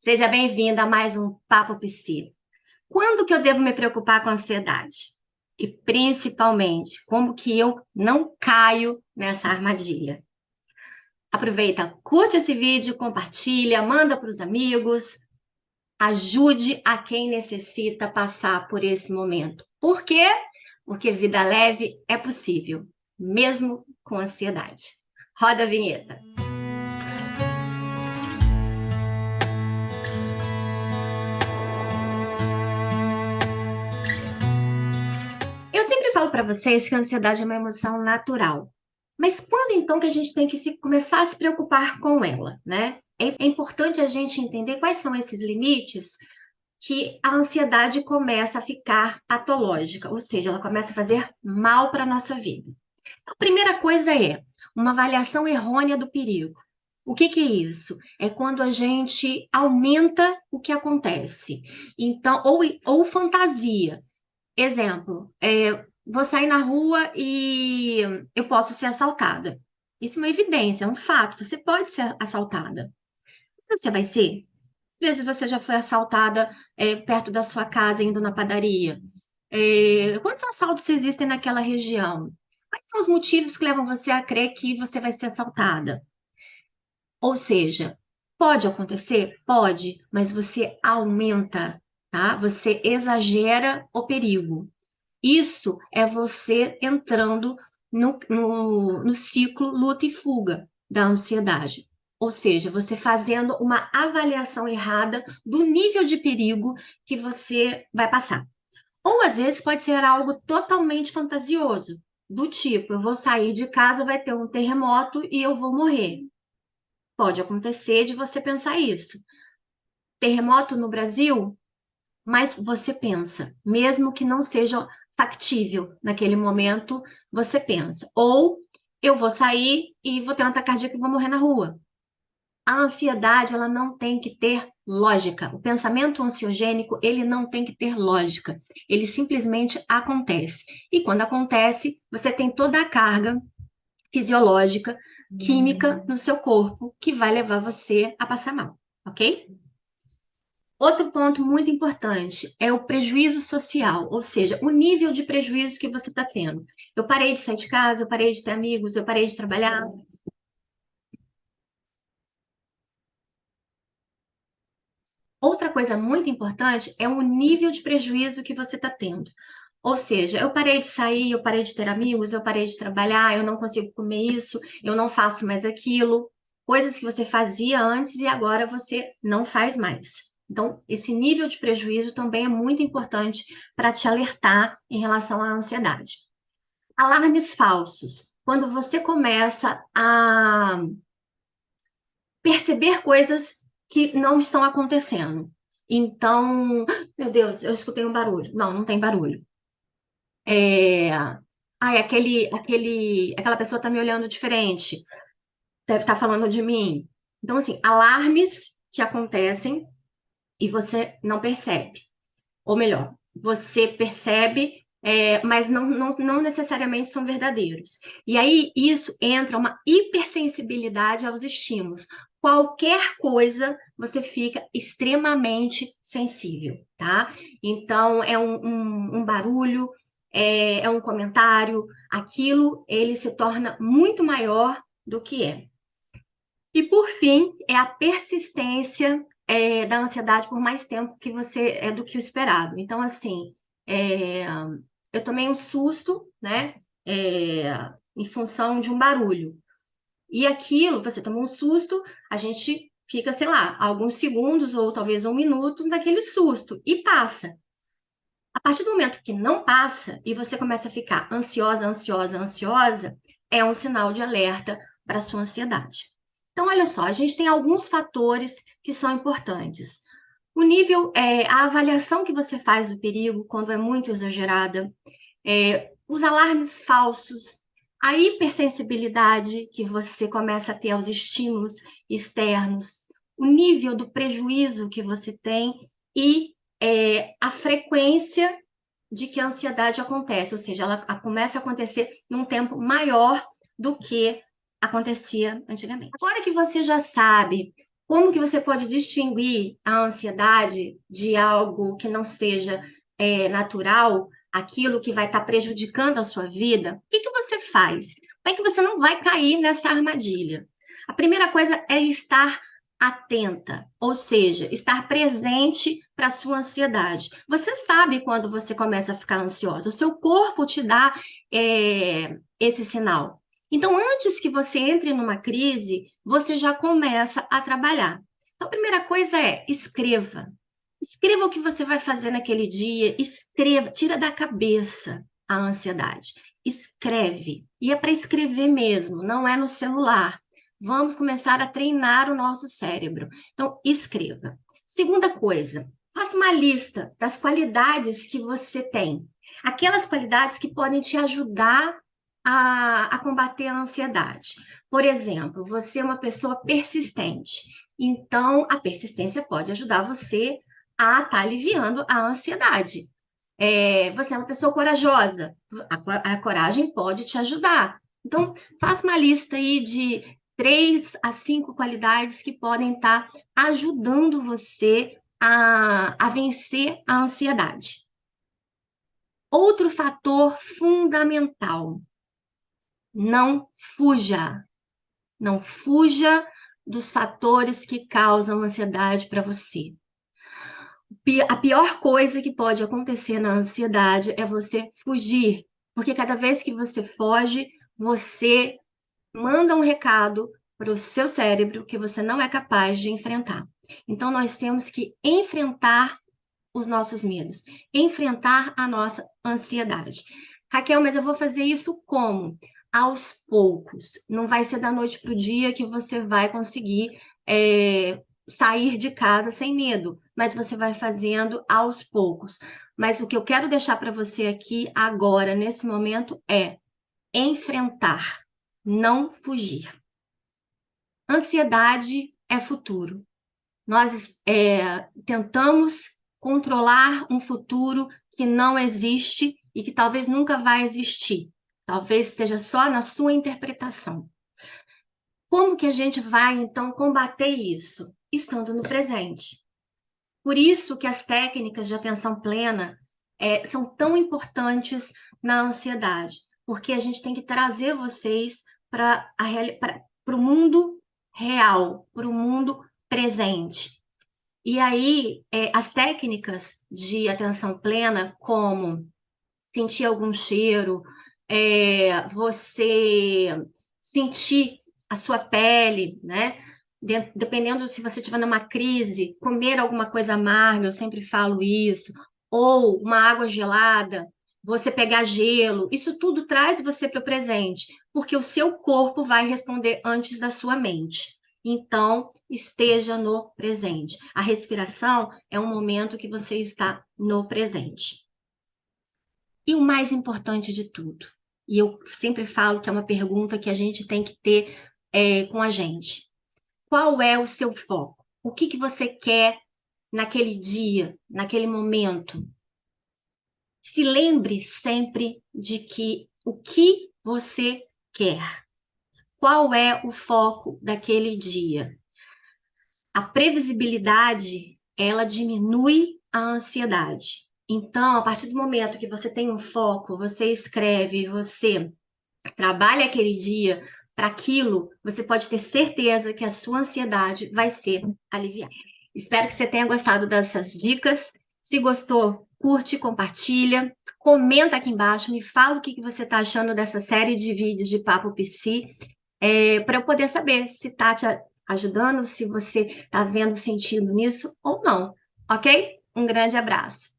Seja bem-vinda a mais um Papo Psi. Quando que eu devo me preocupar com a ansiedade? E principalmente, como que eu não caio nessa armadilha? Aproveita, curte esse vídeo, compartilha, manda para os amigos, ajude a quem necessita passar por esse momento. Por quê? Porque vida leve é possível, mesmo com ansiedade. Roda a vinheta. Eu sempre falo para vocês que a ansiedade é uma emoção natural. Mas quando então que a gente tem que começar a se preocupar com ela, né? É importante a gente entender quais são esses limites que a ansiedade começa a ficar patológica, ou seja, ela começa a fazer mal para a nossa vida. A primeira coisa é uma avaliação errônea do perigo. O que é isso? É quando a gente aumenta o que acontece. Então, ou fantasia. Exemplo, vou sair na rua e eu posso ser assaltada. Isso é uma evidência, é um fato. Você pode ser assaltada. Se você vai ser? Às vezes você já foi assaltada perto da sua casa, indo na padaria. Quantos assaltos existem naquela região? Quais são os motivos que levam você a crer que você vai ser assaltada? Ou seja, pode acontecer? Pode, mas você aumenta, tá? Você exagera o perigo. Isso é você entrando no ciclo luta e fuga da ansiedade. Ou seja, você fazendo uma avaliação errada do nível de perigo que você vai passar. Ou às vezes pode ser algo totalmente fantasioso, do tipo, eu vou sair de casa, vai ter um terremoto e eu vou morrer. Pode acontecer de você pensar isso. Terremoto no Brasil? Mas você pensa, mesmo que não seja factível naquele momento, você pensa. Ou eu vou sair e vou ter um ataque cardíaco e vou morrer na rua. A ansiedade, ela não tem que ter lógica. O pensamento ansiogênico, ele não tem que ter lógica. Ele simplesmente acontece. E quando acontece, você tem toda a carga fisiológica, química no seu corpo que vai levar você a passar mal, ok? Outro ponto muito importante é o prejuízo social, ou seja, o nível de prejuízo que você está tendo. Eu parei de sair de casa, eu parei de ter amigos, eu parei de trabalhar. Outra coisa muito importante é o nível de prejuízo que você está tendo. Ou seja, eu parei de sair, eu parei de ter amigos, eu parei de trabalhar, eu não consigo comer isso, eu não faço mais aquilo. Coisas que você fazia antes e agora você não faz mais. Então, esse nível de prejuízo também é muito importante para te alertar em relação à ansiedade. Alarmes falsos. Quando você começa a perceber coisas que não estão acontecendo. Então, meu Deus, eu escutei um barulho. Não, não tem barulho. É... Ai, aquela pessoa está me olhando diferente. Deve estar falando de mim. Então, assim, alarmes que acontecem e você não percebe. Ou melhor, você percebe, mas não necessariamente são verdadeiros. E aí isso entra uma hipersensibilidade aos estímulos. Qualquer coisa você fica extremamente sensível, tá? Então é um barulho, é um comentário, aquilo ele se torna muito maior do que é. E por fim, é a persistência da ansiedade por mais tempo que você é do que o esperado. Então, assim, é, eu tomei um susto, né, em função de um barulho. E aquilo, você tomou um susto, a gente fica, sei lá, alguns segundos ou talvez um minuto daquele susto e passa. A partir do momento que não passa e você começa a ficar ansiosa, ansiosa, ansiosa, é um sinal de alerta para a sua ansiedade. Então, olha só, a gente tem alguns fatores que são importantes. O nível, a avaliação que você faz do perigo quando é muito exagerada, os alarmes falsos, a hipersensibilidade que você começa a ter aos estímulos externos, o nível do prejuízo que você tem e a frequência de que a ansiedade acontece, ou seja, ela começa a acontecer num tempo maior do que acontecia antigamente. Agora que você já sabe Como que você pode distinguir a ansiedade de algo que não seja natural, aquilo que vai estar prejudicando a sua vida? O que que você faz? Como é que você não vai cair nessa armadilha? A primeira coisa é estar atenta, ou seja, estar presente para a sua ansiedade. Você sabe quando você começa a ficar ansiosa, o seu corpo te dá esse sinal. Então, antes que você entre numa crise, você já começa a trabalhar. Então, a primeira coisa é escreva. Escreva o que você vai fazer naquele dia, escreva, tira da cabeça a ansiedade. Escreve. E é para escrever mesmo, não é no celular. Vamos começar a treinar o nosso cérebro. Então, escreva. Segunda coisa, faça uma lista das qualidades que você tem. Aquelas qualidades que podem te ajudar a combater a ansiedade. Por exemplo, você é uma pessoa persistente. Então, a persistência pode ajudar você a estar aliviando a ansiedade. Você é uma pessoa corajosa. A coragem pode te ajudar. Então, faça uma lista aí de 3 a 5 qualidades que podem estar ajudando você a vencer a ansiedade. Outro fator fundamental: não fuja. Não fuja dos fatores que causam ansiedade para você. A pior coisa que pode acontecer na ansiedade é você fugir, porque cada vez que você foge, você manda um recado para o seu cérebro que você não é capaz de enfrentar. Então, nós temos que enfrentar os nossos medos, enfrentar a nossa ansiedade. Raquel, mas eu vou fazer isso como? Aos poucos. Não vai ser da noite para o dia que você vai conseguir sair de casa sem medo, mas você vai fazendo aos poucos. Mas o que eu quero deixar para você aqui agora, nesse momento, é enfrentar, não fugir. Ansiedade é futuro. Nós tentamos controlar um futuro que não existe e que talvez nunca vai existir. Talvez esteja só na sua interpretação. Como que a gente vai, então, combater isso? Estando no presente. Por isso que as técnicas de atenção plena são tão importantes na ansiedade, porque a gente tem que trazer vocês para o mundo real, para o mundo presente. E aí, as técnicas de atenção plena, como sentir algum cheiro, você sentir a sua pele, né? Dependendo se você estiver numa crise, comer alguma coisa amarga, eu sempre falo isso, ou uma água gelada, você pegar gelo, isso tudo traz você para o presente, porque o seu corpo vai responder antes da sua mente. Então, esteja no presente. A respiração é um momento que você está no presente. E o mais importante de tudo, e eu sempre falo que é uma pergunta que a gente tem que ter com a gente: qual é o seu foco? O que que você quer naquele dia, naquele momento? Se lembre sempre de que o que você quer. Qual é o foco daquele dia? A previsibilidade, ela diminui a ansiedade. Então, a partir do momento que você tem um foco, você escreve, você trabalha aquele dia para aquilo, você pode ter certeza que a sua ansiedade vai ser aliviada. Espero que você tenha gostado dessas dicas. Se gostou, curte, compartilha, comenta aqui embaixo, me fala o que você está achando dessa série de vídeos de Papo Psi, para eu poder saber se está te ajudando, se você está vendo sentido nisso ou não, ok? Um grande abraço.